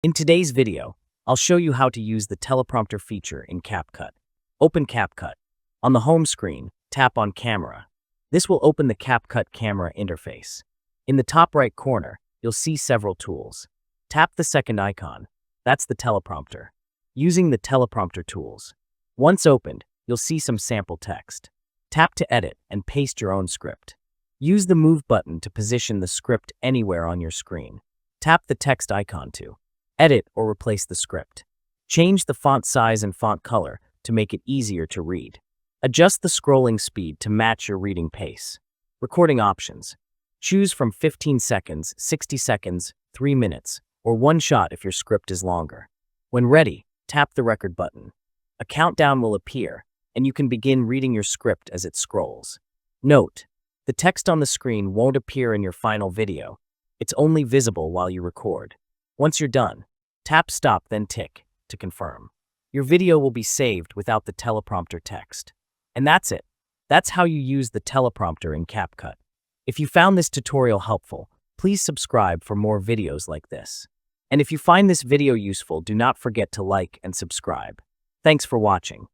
In today's video, I'll show you how to use the teleprompter feature in CapCut. Open CapCut. On the home screen, tap on Camera. This will open the CapCut camera interface. In the top right corner, you'll see several tools. Tap the second icon. That's the teleprompter. Using the teleprompter tools. Once opened, you'll see some sample text. Tap to edit and paste your own script. Use the Move button to position the script anywhere on your screen. Tap the text icon to edit or replace the script. Change the font size and font color to make it easier to read. Adjust the scrolling speed to match your reading pace. Recording options. Choose from 15 seconds, 60 seconds, 3 minutes, or one shot if your script is longer. When ready, tap the record button. A countdown will appear, and you can begin reading your script as it scrolls. Note: the text on the screen won't appear in your final video. It's only visible while you record. Once you're done, tap Stop, then tick to confirm. Your video will be saved without the teleprompter text. And that's it. That's how you use the teleprompter in CapCut. If you found this tutorial helpful, please subscribe for more videos like this. And if you find this video useful, do not forget to like and subscribe. Thanks for watching.